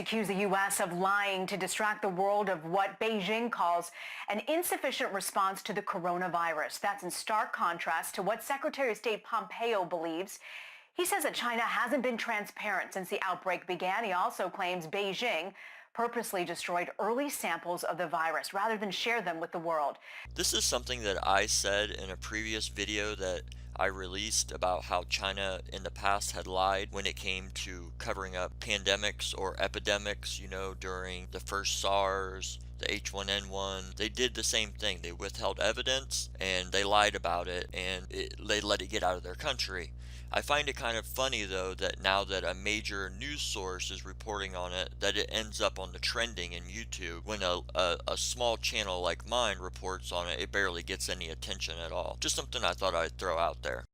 accuse the U.S. of lying to distract the world of what Beijing calls an insufficient response to the coronavirus. That's in stark contrast to what Secretary of State Pompeo believes. He says that China hasn't been transparent since the outbreak began. He also claims Beijing purposely destroyed early samples of the virus rather than share them with the world. This is something that I said in a previous video that I released about how China in the past had lied when it came to covering up pandemics or epidemics, during the first SARS, the H1N1. They did the same thing. They withheld evidence and they lied about it, and they let it get out of their country. I find it kind of funny though that now that a major news source is reporting on it, that it ends up on the trending in YouTube. When a small channel like mine reports on it, it barely gets any attention at all. Just something I thought I'd throw out there.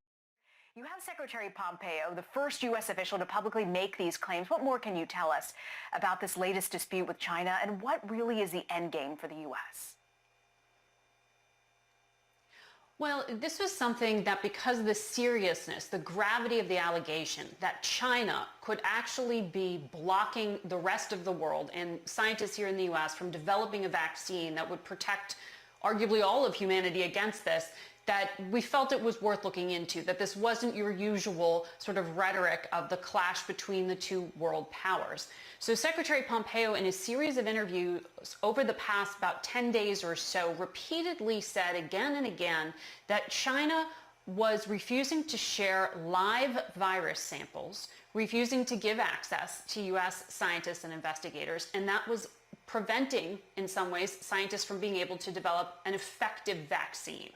You have Secretary Pompeo, the first U.S. official to publicly make these claims. What more can you tell us about this latest dispute with China, and what really is the end game for the U.S.? Well, this was something that, because of the seriousness, the gravity of the allegation that China could actually be blocking the rest of the world and scientists here in the U.S. from developing a vaccine that would protect arguably all of humanity against this, that we felt it was worth looking into, that this wasn't your usual sort of rhetoric of the clash between the two world powers. So Secretary Pompeo, in a series of interviews over the past about 10 days or so, repeatedly said again and again that China was refusing to share live virus samples, refusing to give access to U.S. scientists and investigators, and that was preventing, in some ways, scientists from being able to develop an effective vaccine.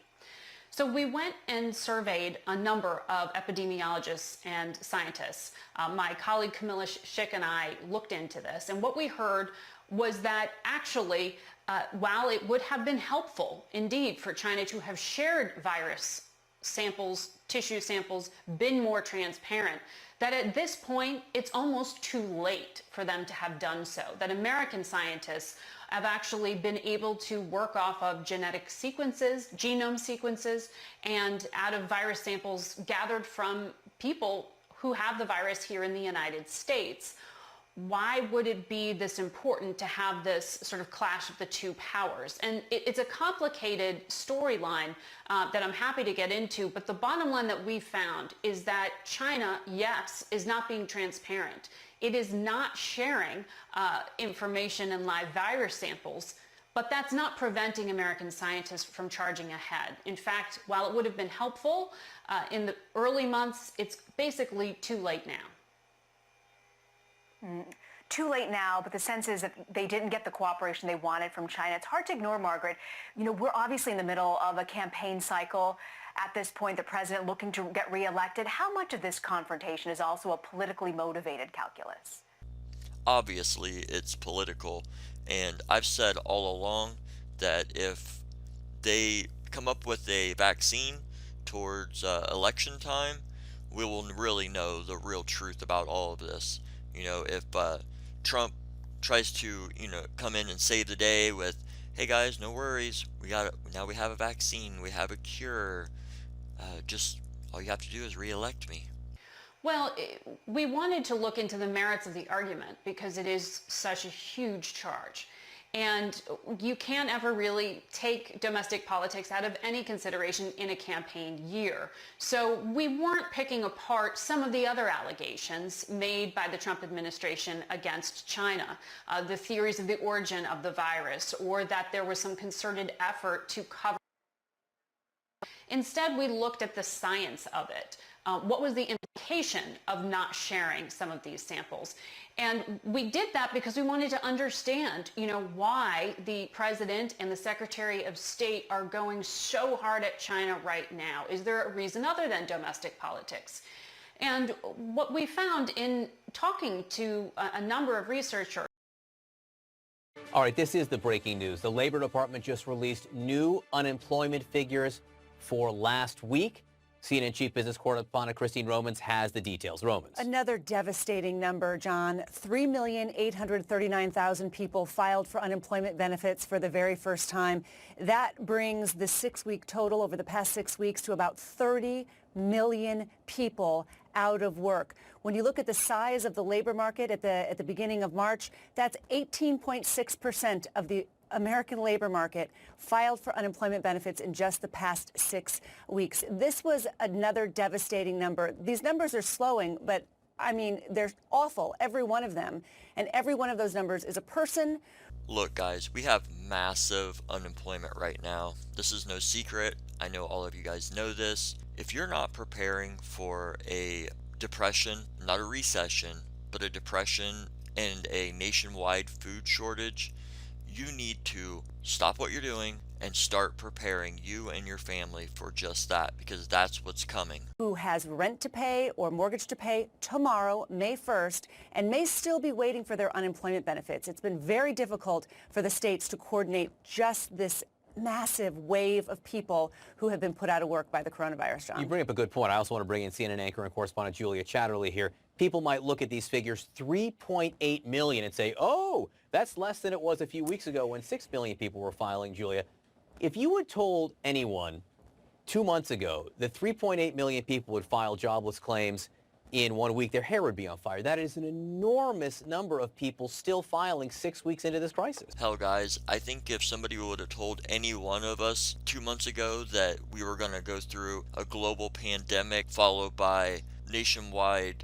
So we went and surveyed a number of epidemiologists and scientists. My colleague Camilla Schick and I looked into this, and what we heard was that actually, while it would have been helpful indeed for China to have shared virus samples, tissue samples, been more transparent, that at this point it's almost too late for them to have done so, that American scientists have actually been able to work off of genetic sequences, genome sequences, and out of virus samples gathered from people who have the virus here in the United States. Why would it be this important to have this sort of clash of the two powers? And it's a complicated storyline that I'm happy to get into, but the bottom line that we found is that China, yes, is not being transparent. It is not sharing information and live virus samples, but that's not preventing American scientists from charging ahead. In fact, while it would have been helpful in the early months, it's basically too late now. Too late now, but the sense is that they didn't get the cooperation they wanted from China. It's hard to ignore, Margaret. We're obviously in the middle of a campaign cycle. At this point, the president looking to get reelected. How much of this confrontation is also a politically motivated calculus? Obviously, it's political, and I've said all along that if they come up with a vaccine towards election time, we will really know the real truth about all of this. If Trump tries to, come in and save the day with, hey guys, no worries, now we have a vaccine, we have a cure, just all you have to do is re-elect me. Well, we wanted to look into the merits of the argument because it is such a huge charge. And you can't ever really take domestic politics out of any consideration in a campaign year. So we weren't picking apart some of the other allegations made by the Trump administration against China, the theories of the origin of the virus, or that there was some concerted effort to cover. Instead, we looked at the science of it. What was the implication of not sharing some of these samples? And we did that because we wanted to understand, why the president and the Secretary of State are going so hard at China right now. Is there a reason other than domestic politics? And what we found in talking to a number of researchers. All right, this is the breaking news. The Labor Department just released new unemployment figures for last week. CNN Chief Business Correspondent Christine Romans has the details. Romans. Another devastating number, John. 3,839,000 people filed for unemployment benefits for the very first time. That brings the 6-week total over the past 6 weeks to about 30 million people out of work. When you look at the size of the labor market at the beginning of March, that's 18.6% of the American labor market filed for unemployment benefits in just the past 6 weeks. This was another devastating number. These numbers are slowing, but I mean, they're awful, every one of them. And every one of those numbers is a person. Look, guys, we have massive unemployment right now. This is no secret. I know all of you guys know this. If you're not preparing for a depression, not a recession, but a depression and a nationwide food shortage, you need to stop what you're doing and start preparing you and your family for just that, because that's what's coming. Who has rent to pay or mortgage to pay tomorrow, May 1st, and may still be waiting for their unemployment benefits. It's been very difficult for the states to coordinate just this massive wave of people who have been put out of work by the coronavirus, John. You bring up a good point. I also want to bring in CNN anchor and correspondent Julia Chatterley here. People might look at these figures, 3.8 million, and say, oh, that's less than it was a few weeks ago when 6 million people were filing, Julia. If you had told anyone 2 months ago that 3.8 million people would file jobless claims in 1 week, their hair would be on fire. That is an enormous number of people still filing 6 weeks into this crisis. Hell, guys, I think if somebody would have told any one of us 2 months ago that we were going to go through a global pandemic followed by nationwide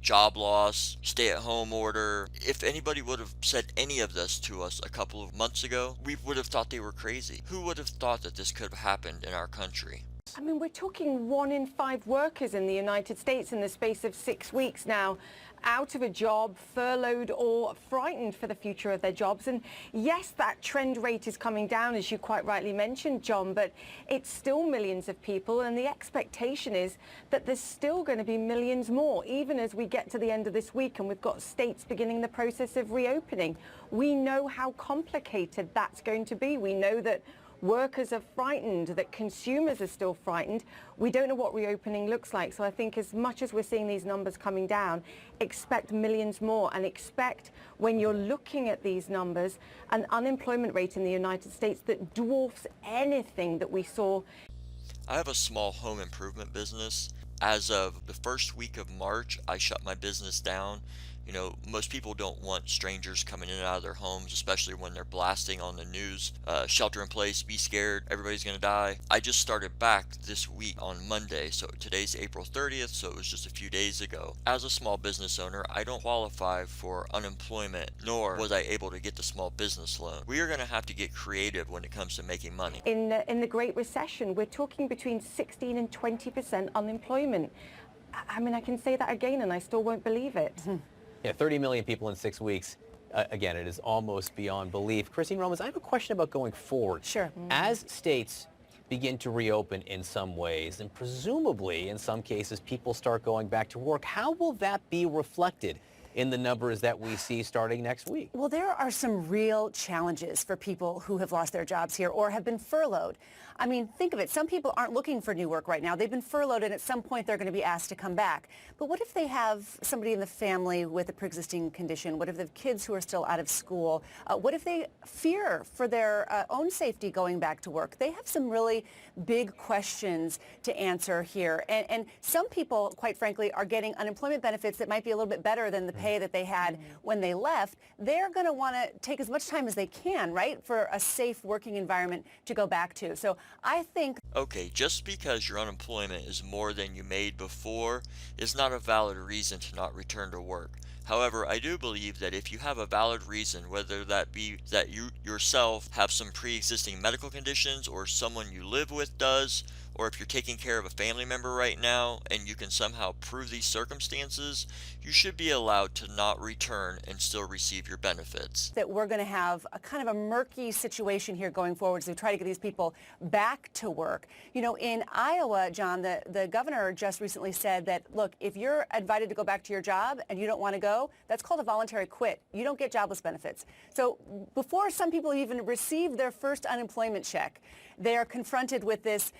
job loss, stay-at-home order, if anybody would have said any of this to us a couple of months ago, we would have thought they were crazy. Who would have thought that this could have happened in our country? I mean, we're talking 1 in 5 workers in the United States in the space of 6 weeks now out of a job, furloughed or frightened for the future of their jobs. And yes, that trend rate is coming down, as you quite rightly mentioned, John, but it's still millions of people. And the expectation is that there's still going to be millions more, even as we get to the end of this week and we've got states beginning the process of reopening. We know how complicated that's going to be. We know that workers are frightened, that consumers are still frightened. We don't know what reopening looks like. So I think as much as we're seeing these numbers coming down, expect millions more, and expect, when you're looking at these numbers, an unemployment rate in the United States that dwarfs anything that we saw. I have a small home improvement business. As of the first week of March, I shut my business down. You know, most people don't want strangers coming in and out of their homes, especially when they're blasting on the news, shelter in place, be scared, everybody's gonna die. I just started back this week on Monday, so today's April 30th, so it was just a few days ago. As a small business owner, I don't qualify for unemployment, nor was I able to get the small business loan. We are gonna have to get creative when it comes to making money. In the Great Recession, we're talking between 16 and 20% unemployment. I mean, I can say that again and I still won't believe it. Yeah, 30 million people in 6 weeks. Again, it is almost beyond belief. Christine Romans, I have a question about going forward. Sure. As states begin to reopen in some ways, and presumably in some cases people start going back to work, how will that be reflected in the numbers that we see starting next week? Well, there are some real challenges for people who have lost their jobs here or have been furloughed. I mean, think of it. Some people aren't looking for new work right now. They've been furloughed, and at some point they're going to be asked to come back. But what if they have somebody in the family with a pre-existing condition? What if they have kids who are still out of school? What if they fear for their own safety going back to work? They have some really big questions to answer here. And some people, quite frankly, are getting unemployment benefits that might be a little bit better than the pay that they had when they left. They're going to want to take as much time as they can, right, for a safe working environment to go back to. So I think... Okay, just because your unemployment is more than you made before is not a valid reason to not return to work. However, I do believe that if you have a valid reason, whether that be that you yourself have some pre-existing medical conditions or someone you live with does, or if you're taking care of a family member right now and you can somehow prove these circumstances, you should be allowed to not return and still receive your benefits. That we're going to have a kind of a murky situation here going forward as we try to get these people back to work. You know, in Iowa, John, the governor just recently said that, look, if you're invited to go back to your job and you don't want to go, that's called a voluntary quit. You don't get jobless benefits. So before some people even receive their first unemployment check, they are confronted with this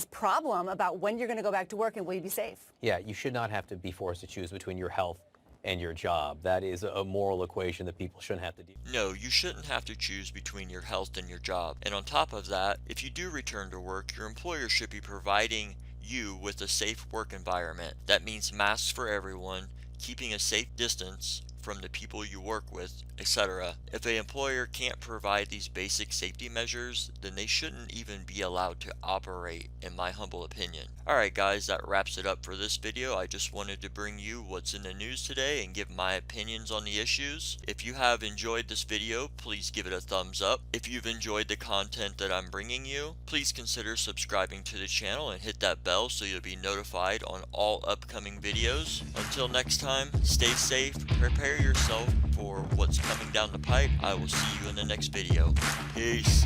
problem about when you're going to go back to work and will you be safe? Yeah, you should not have to be forced to choose between your health and your job. That is a moral equation that people shouldn't have to do. No, you shouldn't have to choose between your health and your job. And on top of that, if you do return to work, your employer should be providing you with a safe work environment. That means masks for everyone, keeping a safe distance from the people you work with, etc. If an employer can't provide these basic safety measures, then they shouldn't even be allowed to operate, in my humble opinion. Alright guys, that wraps it up for this video. I just wanted to bring you what's in the news today and give my opinions on the issues. If you have enjoyed this video, please give it a thumbs up. If you've enjoyed the content that I'm bringing you, please consider subscribing to the channel and hit that bell so you'll be notified on all upcoming videos. Until next time, stay safe, prepare yourself for what's coming down the pipe. I will see you in the next video. Peace.